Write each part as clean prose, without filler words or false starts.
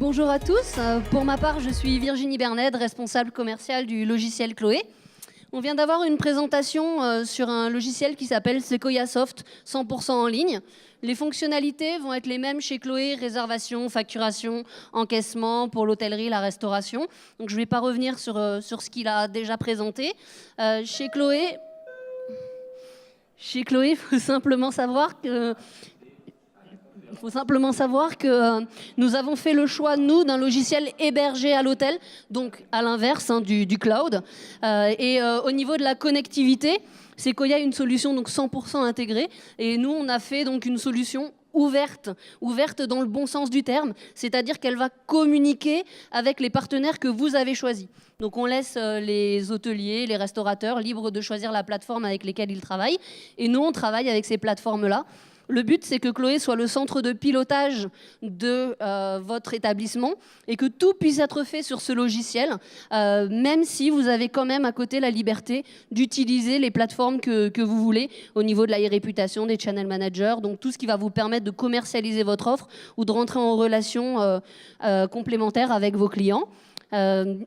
Bonjour à tous, pour ma part je suis Virginie Bernet, responsable commerciale du logiciel Chloé. On vient d'avoir une présentation sur un logiciel qui s'appelle Sequoia Soft, 100% en ligne. Les fonctionnalités vont être les mêmes chez Chloé, réservation, facturation, encaissement pour l'hôtellerie, la restauration. Donc je ne vais pas revenir sur ce qu'il a déjà présenté. Chez Chloé, il faut simplement savoir que... nous avons fait le choix, nous, d'un logiciel hébergé à l'hôtel, donc à l'inverse du cloud. Au niveau de la connectivité, Sequoia a une solution donc 100% intégrée. Et nous, on a fait donc une solution ouverte dans le bon sens du terme, c'est-à-dire qu'elle va communiquer avec les partenaires que vous avez choisis. Donc on laisse les hôteliers, les restaurateurs libres de choisir la plateforme avec laquelle ils travaillent. Et nous, on travaille avec ces plateformes-là. Le but, c'est que Chloé soit le centre de pilotage de votre établissement et que tout puisse être fait sur ce logiciel, même si vous avez quand même à côté la liberté d'utiliser les plateformes que vous voulez au niveau de la réputation, des channel managers, donc tout ce qui va vous permettre de commercialiser votre offre ou de rentrer en relation complémentaire avec vos clients.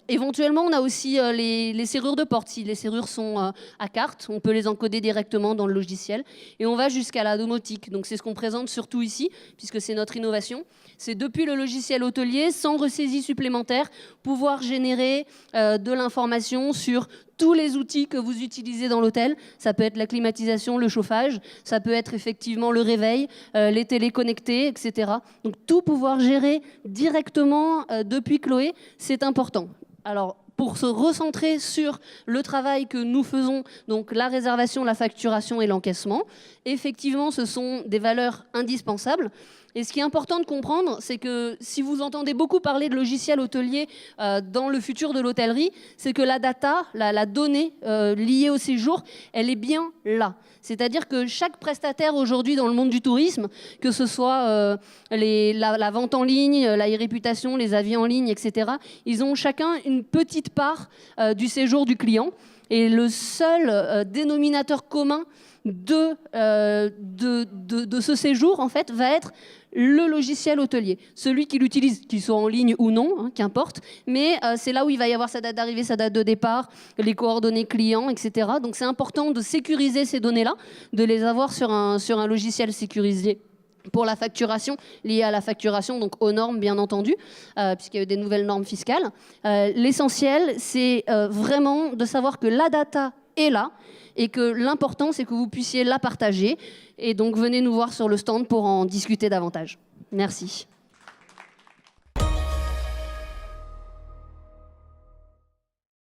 Éventuellement, on a aussi les serrures de porte. Si les serrures sont à carte, on peut les encoder directement dans le logiciel. Et on va jusqu'à la domotique. Donc c'est ce qu'on présente surtout ici, puisque c'est notre innovation. C'est depuis le logiciel hôtelier, sans ressaisie supplémentaire, pouvoir générer de l'information sur tous les outils que vous utilisez dans l'hôtel. Ça peut être la climatisation, le chauffage, ça peut être effectivement le réveil, les télés connectées, etc. Donc tout pouvoir gérer directement depuis Chloé, c'est important. Alors, pour se recentrer sur le travail que nous faisons, donc la réservation, la facturation et l'encaissement, effectivement, ce sont des valeurs indispensables. Et ce qui est important de comprendre, c'est que si vous entendez beaucoup parler de logiciels hôteliers dans le futur de l'hôtellerie, c'est que la data, la donnée liée au séjour, elle est bien là. C'est-à-dire que chaque prestataire aujourd'hui dans le monde du tourisme, que ce soit la vente en ligne, la réputation, les avis en ligne, etc., ils ont chacun une petite part du séjour du client. Et le seul dénominateur commun de ce séjour, en fait, va être le logiciel hôtelier. Celui qui l'utilise, qu'il soit en ligne ou non, hein, qu'importe, mais c'est là où il va y avoir sa date d'arrivée, sa date de départ, les coordonnées clients, etc. Donc c'est important de sécuriser ces données-là, de les avoir sur un logiciel sécurisé pour la facturation, liée à la facturation, donc aux normes bien entendu, puisqu'il y a eu des nouvelles normes fiscales. L'essentiel, c'est vraiment de savoir que la data est là et que l'important, c'est que vous puissiez la partager. Et donc, venez nous voir sur le stand pour en discuter davantage. Merci.